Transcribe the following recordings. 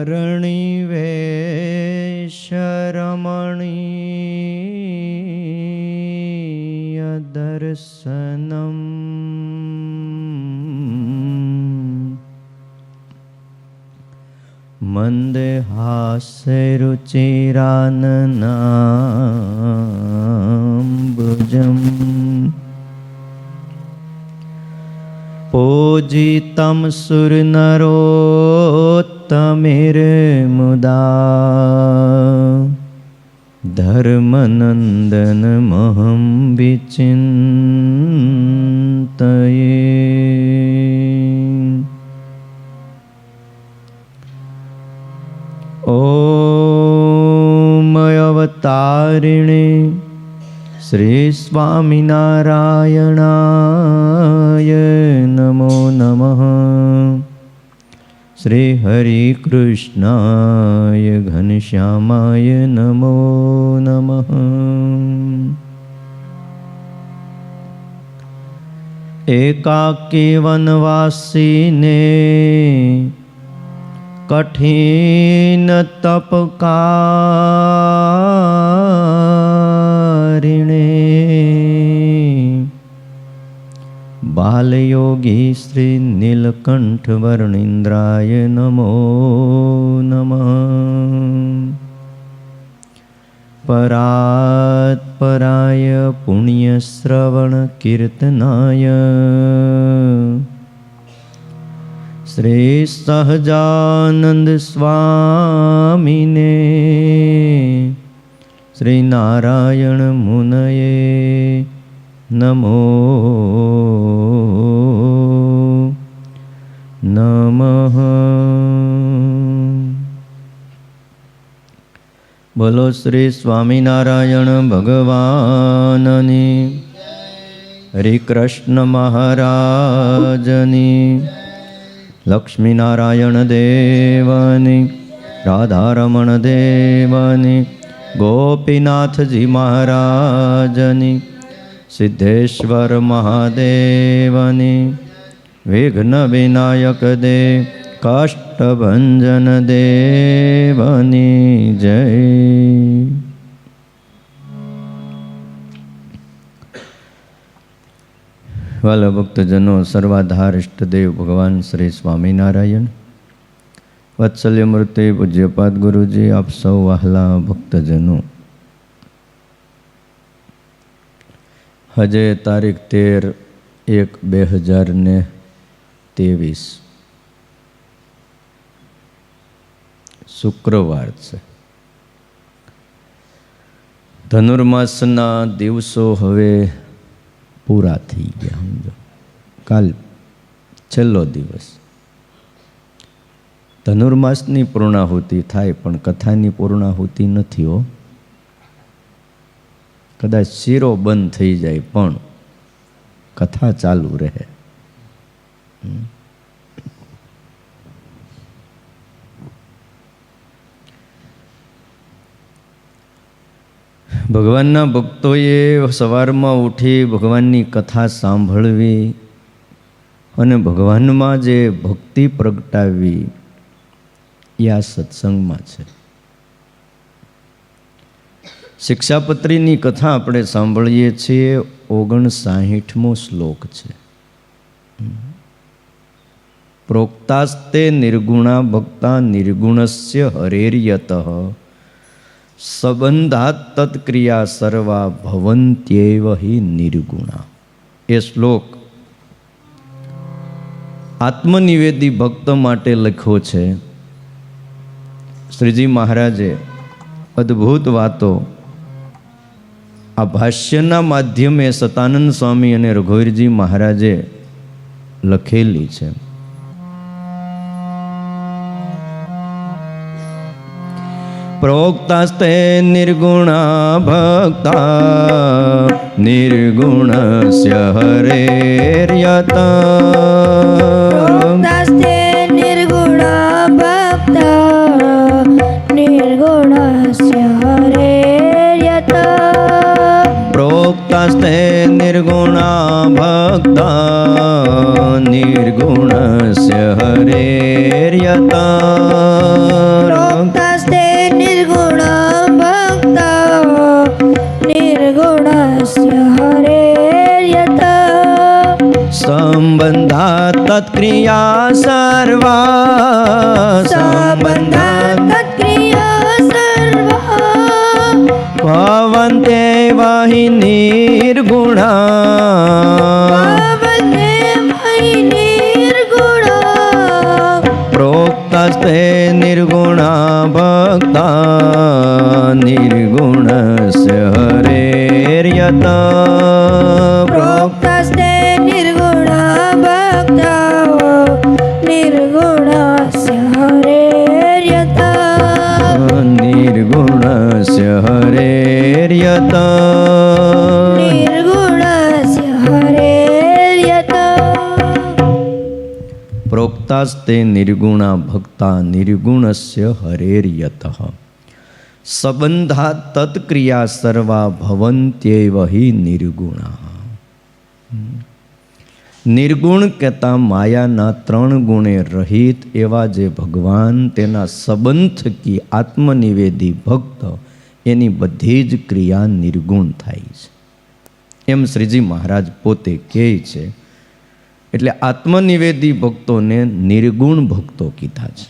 वर्णिवेशरमणीय दर्शनम् मन्दहास्यरुचिराननाम्बुजम् पूजितं सुरनरोत्तमेर्मुदा धर्मनन्दनमहं विचिन्तये। ॐ अवतारिणे श्री स्वामिनारायणाय नमो नमः। श्री हरिकृष्णाय घनश्यामाय नमो नमः। एकाकी वनवासिने कठिन तपकारिणे बालयोगी श्री नीलकंठ वर्णींद्राय नमो नमः। परात्पराय पुण्यश्रवण कीर्तनाय श्री सहजानंद स्वामिने श्री नारायण मुनये नमो नमः। बोलो श्री स्वामीनारायण भगवाननी, हरि कृष्ण महाराजनी, लक्ष्मीनारायण देवनी, राधारमण देवनी, गोपीनाथ जी महाराजनी, सिद्धेश्वर महादेवनी, विघ्न विनायक देव, कष्टभंजन देवनी जय। वाला भक्तजनों, सर्वाधार इष्टदेव भगवान श्री स्वामीनारायण, वत्सल्य मूर्ति पूज्यपाद गुरुजी, आप सौ वहाला भक्तजनों, हजे तारीख 13/1/2023 शुक्रवार છે। ધનુર્માસના દિવસો હવે પૂરા થઈ ગયા। સમજો, કાલ છેલ્લો દિવસ। ધનુર્માસની પૂર્ણાહુતિ થાય પણ કથાની પૂર્ણાહુતિ નથી હો। કદાચ શીરો બંધ થઈ જાય પણ કથા ચાલુ રહે। ભગવાનના ભક્તોએ સવારમાં ઉઠી ભગવાનની કથા સાંભળવી અને ભગવાનમાં જે ભક્તિ પ્રગટાવવી એ આ સત્સંગમાં છે। શિક્ષાપત્રીની કથા આપણે સાંભળીએ છીએ। 59મો શ્લોક છે। પ્રોક્તાસ્તે નિર્ગુણા ભક્તા નિર્ગુણસ્ય હરેર્યતઃ સંબંધાત તત્ક્રિયા સર્વા ભવન્ત્યેવ હિ નિર્ગુણા। એ શ્લોક આત્મનિવેદી ભક્ત માટે લખ્યો છે। શ્રીજી મહારાજે અદ્ભુત વાતો આ ભાષ્યના માધ્યમે સતાનંદ સ્વામી અને રઘુવીરજી મહારાજે લખેલી છે। પ્રોક્તાસ્તે નિર્ગુણા ભક્તા નિર્ગુણસ્ય હરેર્યત પ્રોક્તાસ્તે નિર્ગુણા ભક્તા નિર્ગુણસ્ય હરેર્યત પ્રોક્તાસ્તે નિર્ગુણા ભક્તા નિર્ગુણસ્ય હરેર્યત તત્ક્રિયા સર્વા સંબંધા તત્ક્રિયા સર્વા ભવન્તે વહિ નિર્ગુણા ભવન્તે વહિ નિર્ગુણા પ્રોક્તસ્તે નિર્ગુણા ભક્તા નિર્ગુણસ્ય હરેર્યત પ્રોક્તસ્તે નિર્ગુણા ભક્તા નિર્ગુણસ્ય હરેર્યતા નિર્ગુણસ્ય હરેર્યત નિર્ગુણસ્ય હરેર્યતા પ્રોક્તાસ્તે નિર્ગુણા ભક્તા નિર્ગુણસ્ય હરેર્યત સંબંધા તત્ક્રિયા સર્વા ભવન્ત્યૈવ હિ નિર્ગુણા. નિર્ગુણ કહેતા માયાના 3 ગુણે રહિત એવા જે ભગવાન, તેના સંબંધ થકી આત્મનિવેદી ભક્ત, એની બધી જ ક્રિયા નિર્ગુણ થાય છે એમ શ્રીજી મહારાજ પોતે કહે છે. એટલે આત્મનિવેદી ભક્તોને નિર્ગુણ ભક્તો કીધા છે.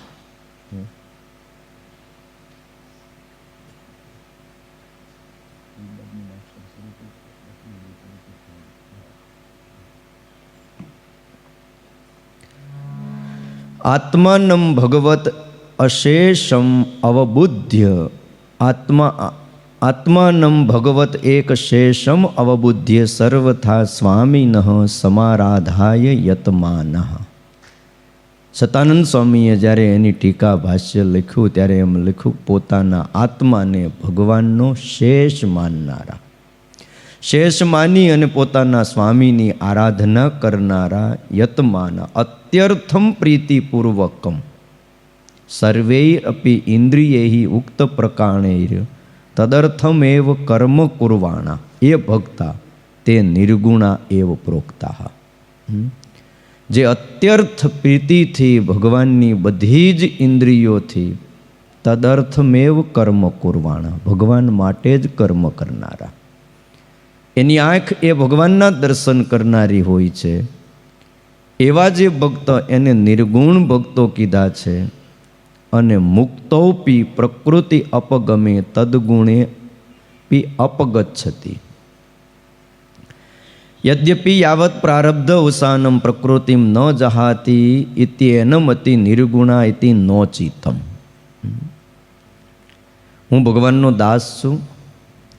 આત્માનમ ભગવત અશેષમ અવબુદ્ધ્ય આત્માનમ ભગવત એક શેષમ અવબુદ્ધ્ય સર્વથા સ્વામિનઃ સમારાધાય યતમાનઃ. સતાનંદ સ્વામીએ જ્યારે એની ટીકા ભાષ્ય લખ્યું ત્યારે એમ લખ્યું, પોતાના આત્માને ભગવાનનો શેષ માનનારા, શેષ માની અને પોતાના સ્વામીની આરાધના કરનારા યતમાન અત્યર્થમ પ્રીતિપૂર્વકમ સર્વૈરપી ઇન્દ્રિયૈ ઉક્ત પ્રકાણૈર તદર્થમેવ કર્મ કુર્વાણા. એ ભક્તા તે નિર્ગુણા એવ પ્રોક્તા. જે અત્યર્થ પ્રીતિથી ભગવાનની બધી જ ઇન્દ્રિયોથી તદર્થમેવ કર્મ કુર્વાણા, ભગવાન માટે જ કર્મ કરનારા. એની આંખ એ ભગવાનના દર્શન કરનારી હોય છે. એવા જે ભક્ત, એને નિર્ગુણ ભક્તો કીધા છે. અને મુક્તોપી પ્રકૃતિ અપગમે તદગુણે પી અપગચ્છતિ. યદ્યપિ યાવત પ્રારબ્ધ ઉસાનમ પ્રકૃતિમ ન જહાતી ઇત્યેનમતિ નિર્ગુણા ઇતિ નોચિતમ. હું ભગવાનનો દાસ છું,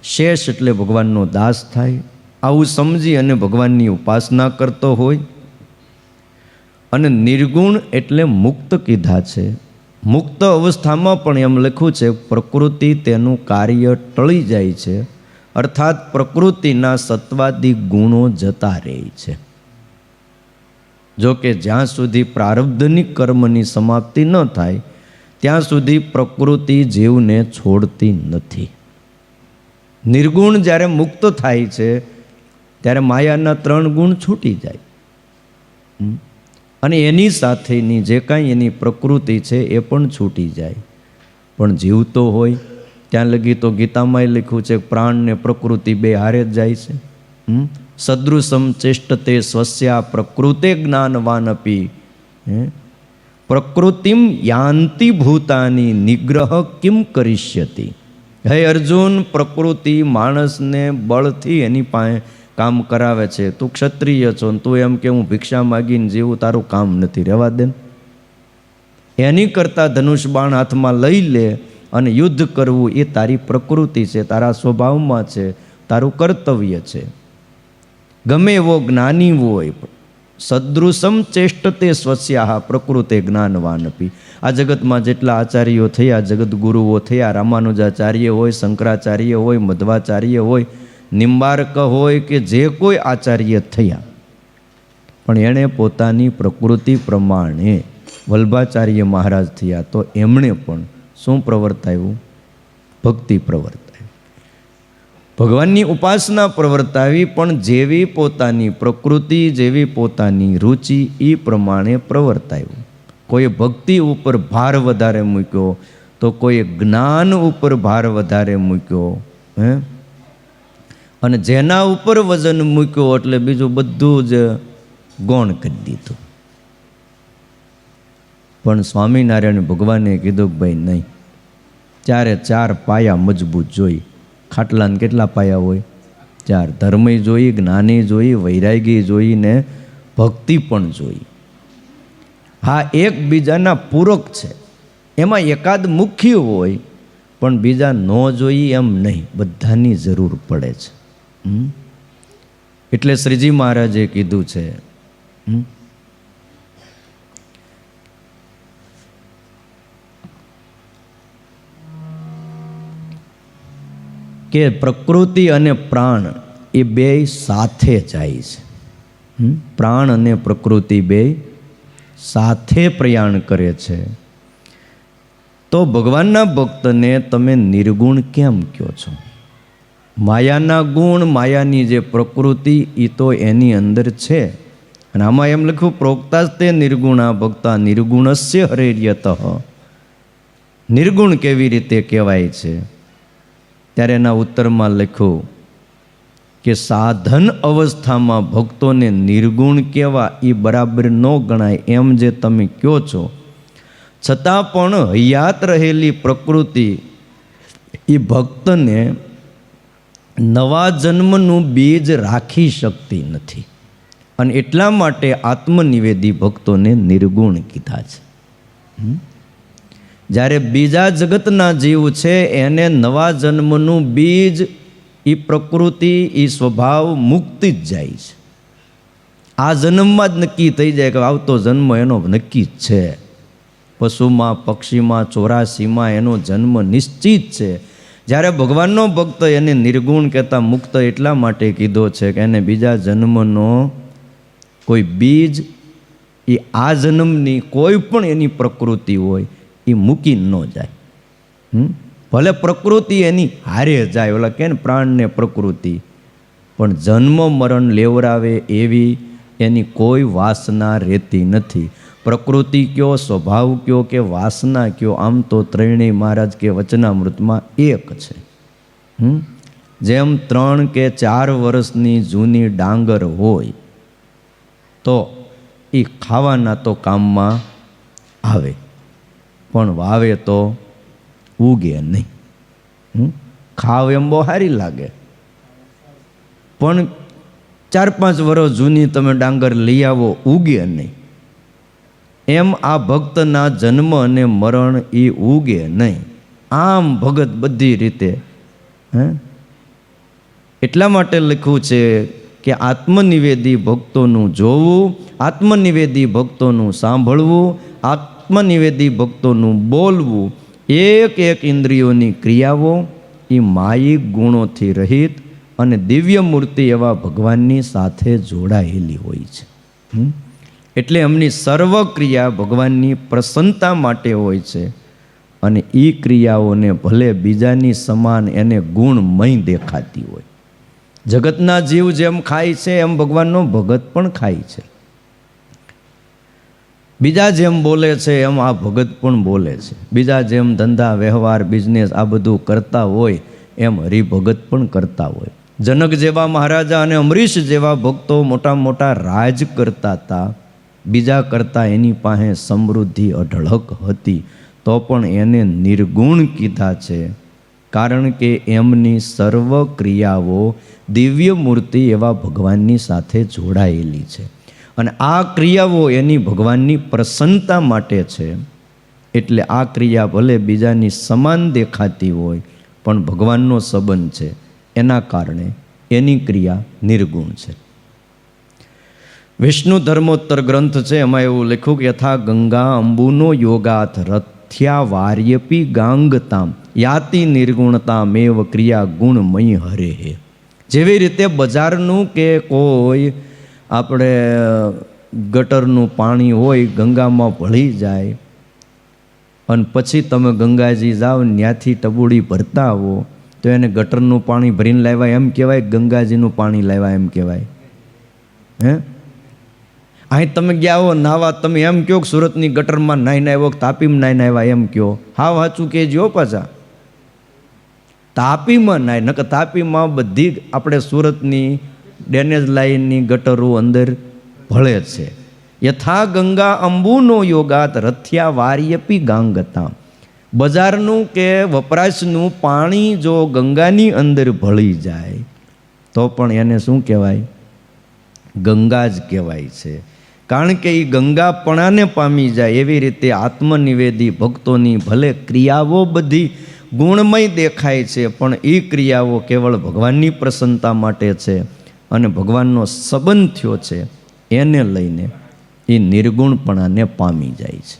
શેષ એટલે ભગવાનનો દાસ થાય, આવું સમજી અને ભગવાનની ઉપાસના કરતો હોય. અને નિર્ગુણ એટલે મુક્ત કીધા છે. મુક્ત અવસ્થામાં પણ એમ લખ્યું છે, પ્રકૃતિ તેનું કાર્ય ટળી જાય છે, અર્થાત પ્રકૃતિના સત્વાદી ગુણો જતા રહે છે. જો કે જ્યાં સુધી પ્રારબ્ધની કર્મની સમાપ્તિ ન થાય ત્યાં સુધી પ્રકૃતિ જીવને છોડતી નથી. નિર્ગુણ જ્યારે મુક્ત થાય છે ત્યારે માયાના 3 ગુણ છૂટી જાય અને એની સાથેની જે કાંઈ એની પ્રકૃતિ છે એ પણ છૂટી જાય. પણ જીવતો હોય ત્યાં લગી તો ગીતામાંય લખ્યું છે, પ્રાણ ને પ્રકૃતિ બે હારે જ જાય છે. સદૃશમ ચેષ્ટતે સ્વસ્યા પ્રકૃતે જ્ઞાનવાન અપી પ્રકૃતિમ યાંતિ ભૂતાની નિગ્રહ કિમ કરિષ્યતિ. હે અર્જુન, પ્રકૃતિ માણસને બળથી એની પાસે કામ કરાવે છે. તું ક્ષત્રિય છો ને તું એમ કે હું ભિક્ષા માગીને જીવું, તારું કામ નથી, રહેવા દે. એની કરતાં ધનુષ બાણ હાથમાં લઈ લે અને યુદ્ધ કરવું એ તારી પ્રકૃતિ છે, તારા સ્વભાવમાં છે, તારું કર્તવ્ય છે. ગમે એવો જ્ઞાની હોય, સદૃશમ ચેષ્ટતે સ્વસ્યાહ પ્રકૃતે જ્ઞાનવાન અપી. આ જગતમાં જેટલા આચાર્યો થયા, જગતગુરુઓ થયા, રામાનુજાચાર્ય હોય, શંકરાચાર્ય હોય, મધ્વાચાર્ય હોય, નિંબાર્ક હોય કે જે કોઈ આચાર્ય થયા, પણ એણે પોતાની પ્રકૃતિ પ્રમાણે વલ્ભાચાર્ય મહારાજ થયા તો એમણે પણ શું પ્રવર્તાવ્યું? ભક્તિ પ્રવર્તાવી, ભગવાનની ઉપાસના પ્રવર્તાવી. પણ જેવી પોતાની પ્રકૃતિ, જેવી પોતાની રુચિ, એ પ્રમાણે પ્રવર્તાવ્યું. કોઈ ભક્તિ ઉપર ભાર વધારે મૂક્યો તો કોઈ જ્ઞાન ઉપર ભાર વધારે મૂક્યો. અને જેના ઉપર વજન મૂક્યો એટલે બીજું બધું જ ગૌણ કરી દીધું. પણ સ્વામિનારાયણ ભગવાને કીધું કે ભાઈ નહીં, ચારે ચાર પાયા મજબૂત જોઈ. ખાટલાને કેટલા પાયા હોય? ચાર. ધર્મય જોઈ, જ્ઞાની જોઈ, વૈરાગી જોઈ ને ભક્તિ પણ જોઈ. હા, એકબીજાના પૂરક છે, એમાં એકાદ મુખ્ય હોય પણ બીજા ન જોઈ એમ નહીં, બધાની જરૂર પડે છે. એટલે શ્રીજી મહારાજે કીધું છે કે પ્રકૃતિ અને પ્રાણ એ બે સાથે જાય છે. પ્રાણ અને પ્રકૃતિ બે સાથે પ્રયાણ કરે છે. તો ભગવાનના ભક્તને તમે નિર્ગુણ કેમ કહો છો? માયાના ગુણ, માયાની જે પ્રકૃતિ એ તો એની અંદર છે. અને આમાં એમ લખ્યું પ્રોક્તાસ્તે નિર્ગુણા ભક્તા નિર્ગુણસ્ય હરેર્યતઃ. નિર્ગુણ કેવી રીતે કહેવાય છે? ત્યારે એના ઉત્તરમાં લખ્યું કે સાધન અવસ્થામાં ભક્તોને નિર્ગુણ કહેવા એ બરાબર ન ગણાય એમ જે તમે કહો છો, છતાં પણ હયાત રહેલી પ્રકૃતિ એ ભક્તને નવા જન્મનું બીજ રાખી શકતી નથી. અને એટલા માટે આત્મનિવેદી ભક્તોને નિર્ગુણ કીધા છે. જ્યારે બીજા જગતના જીવ છે એને નવા જન્મનું બીજ એ પ્રકૃતિ એ સ્વભાવ મુક્તિ જ જાય છે. આ જન્મમાં જ નક્કી થઈ જાય કે આવતો જન્મ એનો નક્કી જ છે. પશુમાં, પક્ષીમાં, 84માં એનો જન્મ નિશ્ચિત છે. જ્યારે ભગવાનનો ભક્ત એને નિર્ગુણ કહેતા મુક્ત એટલા માટે કીધો છે કે એને બીજા જન્મનો કોઈ બીજ એ આ જન્મની કોઈ પણ એની પ્રકૃતિ હોય એ મૂકી ન જાય. ભલે પ્રકૃતિ એની હારે જાય, ઓલા કે ને પ્રાણને પ્રકૃતિ, પણ જન્મ મરણ લેવરાવે એવી એની કોઈ વાસના રહેતી નથી. પ્રકૃતિ કયો, સ્વભાવ કયો કે વાસના કયો, આમ તો ત્રણેય મહારાજ કે વચનામૃતમાં એક છે. જેમ 3 કે 4 વર્ષની જૂની ડાંગર હોય તો એ ખાવાના તો કામમાં આવે, પણ વાવે તો ઉગે નહીં. ખાવ એમ બહુ સારી લાગે, પણ 4-5 વર્ષ જૂની તમે ડાંગર લઈ આવો, ઉગે નહીં. એમ આ ભક્તના જન્મ અને મરણ એ ઉગે નહીં. આમ ભગત બધી રીતે એટલા માટે લખ્યું છે કે આત્મનિવેદી ભક્તોનું જોવું, આત્મનિવેદી ભક્તોનું સાંભળવું, આત્મનિવેદી ભક્તોનું બોલવું, એક એક ઇન્દ્રિયોની ક્રિયાઓ એ માયિક ગુણોથી રહિત અને દિવ્ય મૂર્તિ એવા ભગવાનની સાથે જોડાયેલી હોય છે. એટલે એમની સર્વ ક્રિયા ભગવાનની પ્રસન્નતા માટે હોય છે. અને એ ક્રિયાઓને ભલે બીજાની સમાન એને ગુણમય દેખાતી હોય. જગતના જીવ જેમ ખાય છે એમ ભગવાનનો ભગત પણ ખાય છે. બીજા જેમ બોલે છે એમ આ ભગત પણ બોલે છે. બીજા જેમ ધંધા વ્યવહાર બિઝનેસ આ બધું કરતા હોય એમ હરિભગત પણ કરતા હોય. જનક જેવા મહારાજા અને અમરીશ જેવા ભક્તો મોટા મોટા રાજ કરતા હતા. બીજા કરતાં એની પાસે સમૃદ્ધિ અઢળક હતી, તો પણ એને નિર્ગુણ કીધા છે. કારણ કે એમની સર્વ ક્રિયાઓ દિવ્ય મૂર્તિ એવા ભગવાનની સાથે જોડાયેલી છે. અને આ ક્રિયાઓ એની ભગવાનની પ્રસન્નતા માટે છે. એટલે આ ક્રિયા ભલે બીજાની સમાન દેખાતી હોય પણ ભગવાનનો સંબંધ છે, એના કારણે એની ક્રિયા નિર્ગુણ છે. વિષ્ણુ ધર્મોત્તર ગ્રંથ છે, એમાં એવું લખ્યું કે યથા ગંગા અંબુનો યોગાથ રથ્યા વાર્યપી ગાંગતામ યાતિ નિર્ગુણતામેવ ક્રિયા ગુણમય હરે હે. જેવી રીતે બજારનું કે કોઈ આપણે ગટરનું પાણી હોય ગંગામાં ભળી જાય અને પછી તમે ગંગાજી જાઓ ને ત્યાંથી ટબુડી ભરતા આવો તો એને ગટરનું પાણી ભરીને લાવ્યા એમ કહેવાય, ગંગાજીનું પાણી લાવ્યા એમ કહેવાય? અહીં તમે ગયા હો નાવા, તમે એમ કહો કે સુરતની ગટરમાં નાઈને આવ્યો, તાપીમાં નાઈને આવ્યા એમ કહો. હાવ સાચું કહેજો પાછા. તાપીમાં નાય, નકર તાપીમાં બધી આપણે સુરતની ડેનેજ લાઈનની ગટરો અંદર ભળે છે. યથા ગંગા અંબુનો યોગાત રથ્યા વાર્યપી ગાંગતા. બજારનું કે વપરાશનું પાણી જો ગંગાની અંદર ભળી જાય તો પણ એને શું કહેવાય? ગંગા જ કહેવાય છે. કારણ કે એ ગંગાપણાને પામી જાય. એવી રીતે આત્મનિવેદી ભક્તોની ભલે ક્રિયાઓ બધી ગુણમય દેખાય છે, પણ એ ક્રિયાઓ કેવળ ભગવાનની પ્રસન્નતા માટે છે અને ભગવાનનો સંબંધ થયો છે એને લઈને એ નિર્ગુણપણાને પામી જાય છે.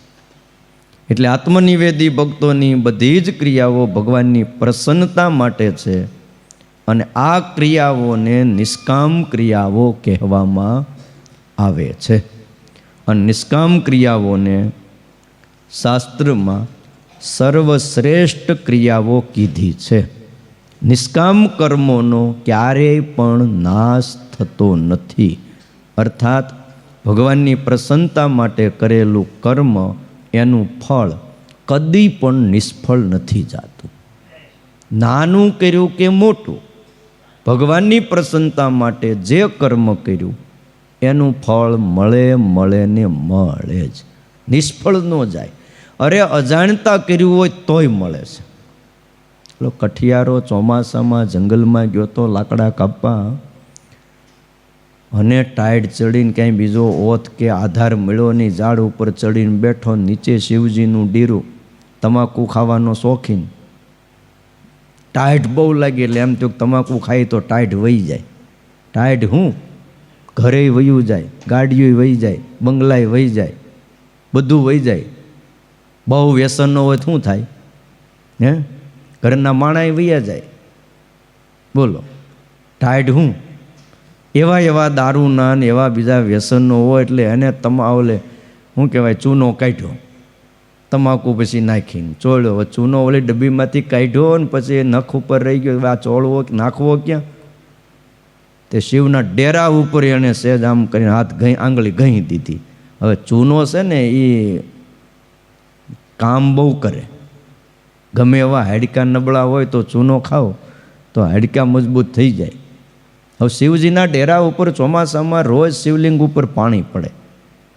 એટલે આત્મનિવેદી ભક્તોની બધી જ ક્રિયાઓ ભગવાનની પ્રસન્નતા માટે છે અને આ ક્રિયાઓને નિષ્કામ ક્રિયાઓ કહેવામાં આવે છે. અને નિષ્કામ ક્રિયાઓને શાસ્ત્રમાં સર્વશ્રેષ્ઠ ક્રિયાઓ કીધી છે. નિષ્કામ કર્મોનો ક્યારેય પણ નાશ થતો નથી. અર્થાત ભગવાનની પ્રસન્નતા માટે કરેલું કર્મ એનું ફળ કદી પણ નિષ્ફળ નથી જાતું. નાનું કર્યું કે મોટું, ભગવાનની પ્રસન્નતા માટે જે કર્મ કર્યું એનું ફળ મળે ને મળે જ, નિષ્ફળ ન જાય. અરે અજાણતા કર્યું હોય તોય મળે છે. પેલો કઠિયારો ચોમાસામાં જંગલમાં ગયો તો લાકડા કાપવા, અને ટાઈડ ચડીને ક્યાંય બીજો ઓથ કે આધાર મળ્યો નહીં, ઝાડ ઉપર ચડીને બેઠો, નીચે શિવજીનું ડીરું, તમાકુ ખાવાનો શોખીન. ટાઈડ બહુ લાગી એટલે એમ તો તમાકુ ખાઈ તો ટાઈડ વહી જાય. ટાઈડ હું ઘરે વયું જાય, ગાડીઓ વહી જાય, બંગલાએ વહી જાય, બધું વહી જાય. બહુ વ્યસન ન હોય શું થાય? હે, ઘરના માણાએ વૈયા જાય. બોલો, ટાઈડ હું એવા દારૂના ને એવા બીજા વ્યસનો હોય એટલે એને ઓલે શું કહેવાય, ચૂનો કાઢ્યો, તમાકુ પછી નાખીને ચોળ્યો, ચૂનો ઓલી ડબ્બીમાંથી કાઢ્યો ને પછી નખ ઉપર રહી ગયો, આ ચોળવો નાખવો ક્યાં? તે શિવના ડેરા ઉપર એને સહેજ આમ કરીને હાથ આંગળી ઘણી દીધી. હવે ચૂનો છે ને એ કામ બહુ કરે. ગમે એવા હાડકા નબળા હોય તો ચૂનો ખાઓ તો હાડકા મજબૂત થઈ જાય. હવે શિવજીના ડેરા ઉપર ચોમાસામાં રોજ શિવલિંગ ઉપર પાણી પડે.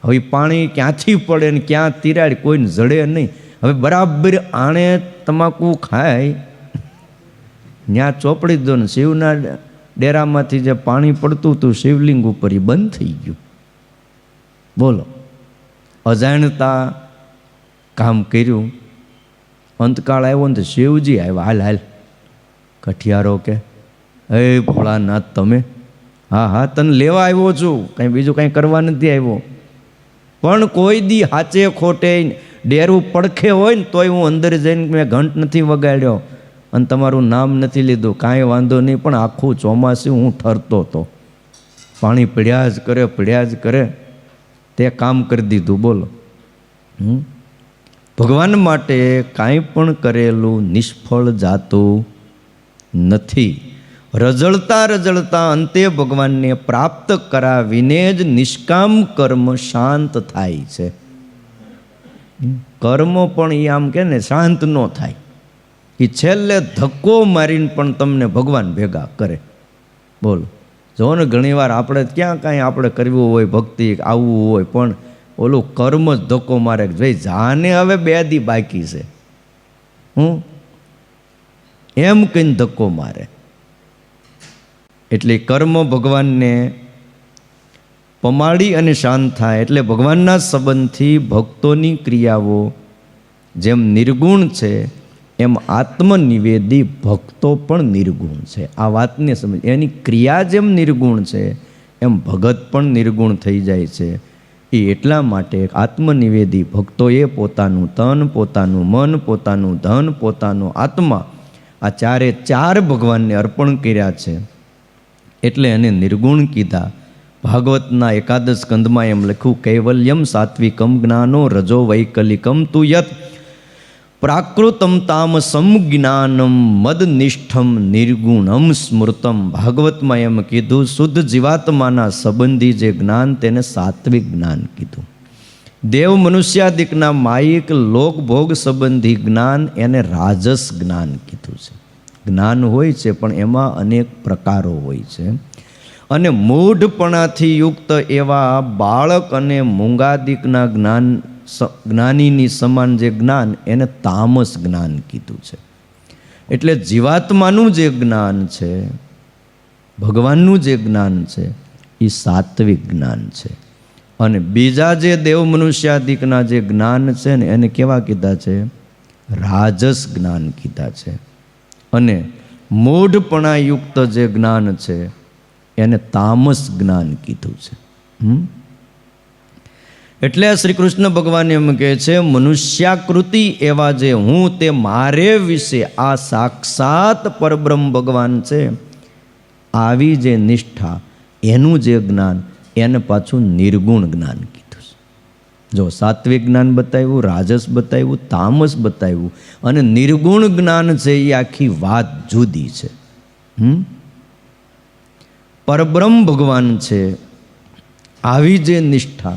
હવે પાણી ક્યાંથી પડે ને ક્યાં તિરાડ કોઈને જડે નહીં. હવે બરાબર આણે તમાકુ ખાય ત્યાં ચોપડી દો ને શિવના ડેરામાંથી જે પાણી પડતું હતું શિવલિંગ ઉપર એ બંધ થઈ ગયું. બોલો, અજાણતા કામ કર્યું, અંતકાળ આવ્યો ને તો શિવજી આવ્યા. હાલ કઠિયારો કે હે ભોળાનાથ તમે, હા તને લેવા આવ્યો છું, કંઈ બીજું કંઈ કરવા નથી આવ્યો. પણ કોઈ દી હાચે ખોટે ડેરું પડખે હોય ને તોય હું અંદર જઈને મેં ઘંટ નથી વગાડ્યો અને તમારું નામ નથી લીધું, કાંઈ વાંધો નહીં. પણ આખું ચોમાસું હું ઠરતો હતો, પાણી પડ્યા જ કરે, તે કામ કરી દીધું. બોલો, ભગવાન માટે કાંઈ પણ કરેલું નિષ્ફળ જાતું નથી. રજળતા અંતે ભગવાનને પ્રાપ્ત કરાવીને જ નિષ્કામ કર્મ શાંત થાય છે. કર્મ પણ એ આમ કે ને શાંત ન થાય, એ છેલ્લે ધક્કો મારીને પણ તમને ભગવાન ભેગા કરે. બોલો, જો ને ઘણીવાર આપણે ક્યાં કાંઈ આપણે કરવું હોય, ભક્તિ આવવું હોય, પણ ઓલું કર્મ જ ધક્કો મારે. ભાઈ જાને હવે 2 દી બાકી છે, એમ કહીને ધક્કો મારે. એટલે કર્મ ભગવાનને પમાડી અને શાંત થાય. એટલે ભગવાનના સંબંધથી ભક્તોની ક્રિયાઓ જેમ નિર્ગુણ છે એમ આત્મનિવેદી ભક્તો પણ નિર્ગુણ છે. આ વાતને સમજ. એની ક્રિયા જેમ નિર્ગુણ છે એમ ભગત પણ નિર્ગુણ થઈ જાય છે. એ એટલા માટે આત્મનિવેદી ભક્તોએ પોતાનું તન, પોતાનું મન, પોતાનું ધન, પોતાનો આત્મા, આ 4 ભગવાનને અર્પણ કર્યા છે. એટલે એને નિર્ગુણ કીધા. ભાગવતના 11 સ્કંદમાં એમ લખ્યું, કૈવલ્યમ સાત્વિકમ જ્ઞાનો રજો વૈકલિકમ તુ યત પ્રાકૃતમ તામસમ જ્ઞાનમ મદનિષ્ઠમ નિર્ગુણમ સ્મૃતમ. ભાગવતમાં એમ કીધું, શુદ્ધ જીવાત્માના સંબંધી જે જ્ઞાન તેને સાત્વિક જ્ઞાન કીધું. દેવ મનુષ્યાદિકના માયિક લોકભોગ સંબંધી જ્ઞાન એને રાજસ જ્ઞાન કીધું છે. જ્ઞાન હોય છે પણ એમાં અનેક પ્રકારો હોય છે. અને મૂઢપણાથી યુક્ત એવા બાળક અને મૂંગાદિકના જ્ઞાનીની સમાન જે જ્ઞાન એને તામસ જ્ઞાન કીધું છે. એટલે જીવાત્માનું જે જ્ઞાન છે, ભગવાનનું જે જ્ઞાન છે, એ સાત્વિક જ્ઞાન છે. અને બીજા જે દેવ મનુષ્યાદિકના જે જ્ઞાન છે ને એને કેવા કીધા છે? રાજસ જ્ઞાન કીધા છે. અને મૂઢપણા યુક્ત જે જ્ઞાન છે એને તામસ જ્ઞાન કીધું છે. એટલે શ્રી કૃષ્ણ ભગવાન એમ કહે છે, મનુષ્યાકૃતિ એવા જે હું તે મારે વિશે આ સાક્ષાત પરબ્રહ્મ ભગવાન છે, આવી જે નિષ્ઠા, એનું જે જ્ઞાન, એને પાછું નિર્ગુણ જ્ઞાન કીધું છે. જો સાત્વિક જ્ઞાન બતાવ્યું, રાજસ બતાવ્યું, તામસ બતાવ્યું, અને નિર્ગુણ જ્ઞાન છે એ આખી વાત જુદી છે. પરબ્રહ્મ ભગવાન છે, આવી જે નિષ્ઠા,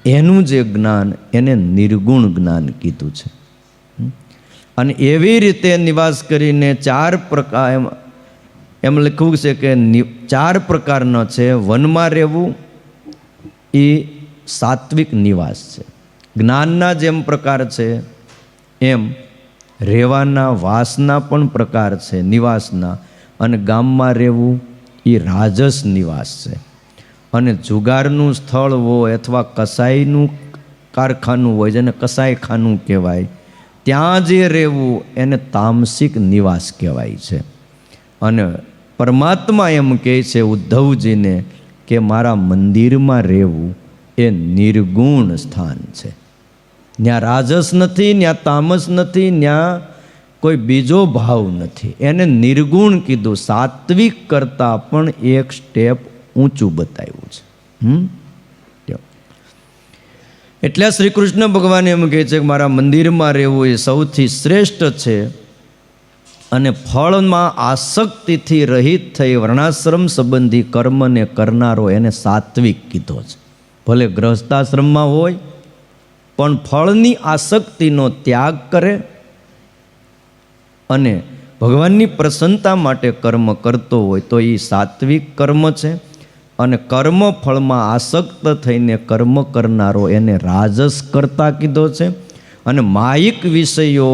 એનું જે જ્ઞાન, એને નિર્ગુણ જ્ઞાન કીધું છે. અને એવી રીતે નિવાસ કરીને 4 પ્રકાર, એમ લખ્યું છે કે 4 પ્રકારનો છે. વનમાં રહેવું એ સાત્વિક નિવાસ છે. જ્ઞાનના જેમ પ્રકાર છે એમ રહેવાના વાસના પણ પ્રકાર છે નિવાસના. અને ગામમાં રહેવું એ રાજસ નિવાસ છે. અને જુગારનું સ્થળ હોય અથવા કસાઈનું કારખાનું હોય, જેને કસાઈખાનું કહેવાય, ત્યાં જે રહેવું એને તામસિક નિવાસ કહેવાય છે. અને પરમાત્મા એમ કહે છે ઉદ્ધવજીને કે મારા મંદિરમાં રહેવું એ નિર્ગુણ સ્થાન છે. ત્યાં રાજસ નથી, ત્યાં તામસ નથી, ત્યાં કોઈ બીજો ભાવ નથી. એને નિર્ગુણ કીધું. સાત્વિક કરતાં પણ એક સ્ટેપ ઊંચું બતાવ્યું છે. એટલે શ્રી કૃષ્ણ ભગવાન એમ કહે છે કે મારા મંદિરમાં રહેવું એ સૌથી શ્રેષ્ઠ છે. અને ફળમાં આસક્તિથી રહિત થઈ વર્ણાશ્રમ સંબંધી કર્મને કરનારો એને સાત્વિક કીધો છે. ભલે ગૃહસ્થાશ્રમમાં હોય પણ ફળની આસક્તિનો ત્યાગ કરે અને ભગવાનની પ્રસન્નતા માટે કર્મ કરતો હોય તો એ સાત્વિક કર્મ છે. અને કર્મ ફળમાં આસક્ત થઈને કર્મ કરનારો એને રાજસ કરતા કીધો છે. અને માયિક વિષયો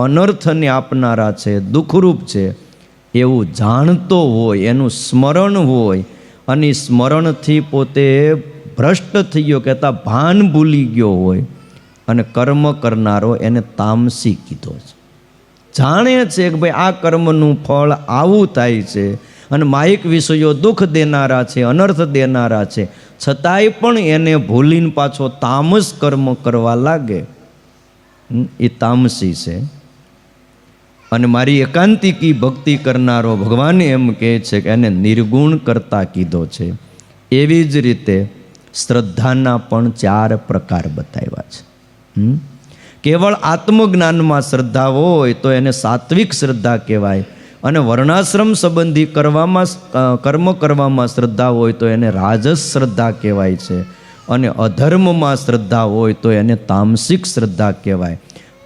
અનર્થને આપનારા છે, દુઃખરૂપ છે, એવું જાણતો હોય, એનું સ્મરણ હોય, અને સ્મરણથી પોતે ભ્રષ્ટ થઈ ગયો, કહેતા ભાન ભૂલી ગયો હોય, અને કર્મ કરનારો એને તામસી કીધો છે. જાણે છે કે ભાઈ આ કર્મનું ફળ આવું થાય છે, અને માયિક વિષયો દુઃખ દેનારા છે, અનર્થ દેનારા છે, છતાંય પણ એને ભૂલીને પાછો તામસ કર્મ કરવા લાગે, એ તામસી છે. અને મારી એકાંતિકી ભક્તિ કરનારો ભગવાન એમ કહે છે કે એને નિર્ગુણ કરતા કીધો છે. એવી જ રીતે શ્રદ્ધાના પણ 4 પ્રકાર બતાવ્યા છે. કેવળ આત્મજ્ઞાનમાં શ્રદ્ધા હોય તો એને સાત્વિક શ્રદ્ધા કહેવાય. અને વર્ણાશ્રમ સંબંધી કર્મ કરવામાં શ્રદ્ધા હોય તો એને રાજસ શ્રદ્ધા કહેવાય છે. અને અધર્મમાં શ્રદ્ધા હોય તો એને તામસિક શ્રદ્ધા કહેવાય.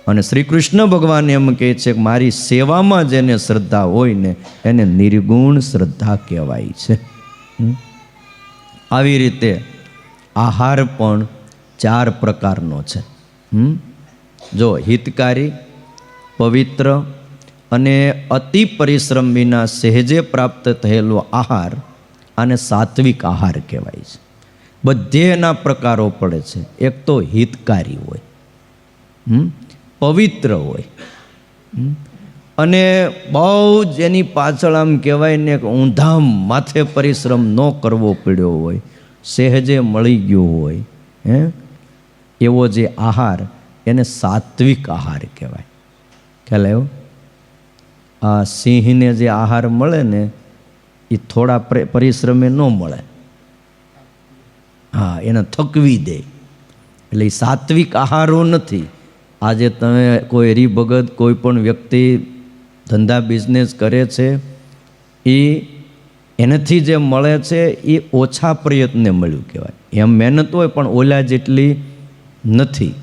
અને શ્રી કૃષ્ણ ભગવાન એમ કહે છે કે મારી સેવામાં જેને શ્રદ્ધા હોય ને એને નિર્ગુણ શ્રદ્ધા કહેવાય છે. આવી રીતે આહાર પણ 4 પ્રકારનો છે. જો હિતકારી, પવિત્ર અને અતિ પરિશ્રમ વિના સહેજે પ્રાપ્ત થયેલો આહાર આને સાત્વિક આહાર કહેવાય છે. બધે એના પ્રકારો પડે છે. એક તો હિતકારી હોય, પવિત્ર હોય, અને બહુ જ એની પાછળ આમ કહેવાય ને કે ઊંધા માથે પરિશ્રમ ન કરવો પડ્યો હોય, સહેજે મળી ગયો હોય, એવો જે આહાર એને સાત્વિક આહાર કહેવાય. ખ્યાલ આવ્યો? આ સિંહને જે આહાર મળે ને એ થોડા પરિશ્રમે ન મળે. હા, એને થકવી દે. એટલે એ સાત્વિક આહારો નથી. આજે તમે કોઈ હરિભગત, કોઈ પણ વ્યક્તિ ધંધા બિઝનેસ કરે છે, એનાથી જે મળે છે એ ઓછા પ્રયત્ને મળ્યું કહેવાય. એમ મહેનત હોય પણ ઓલા જેટલી નથી.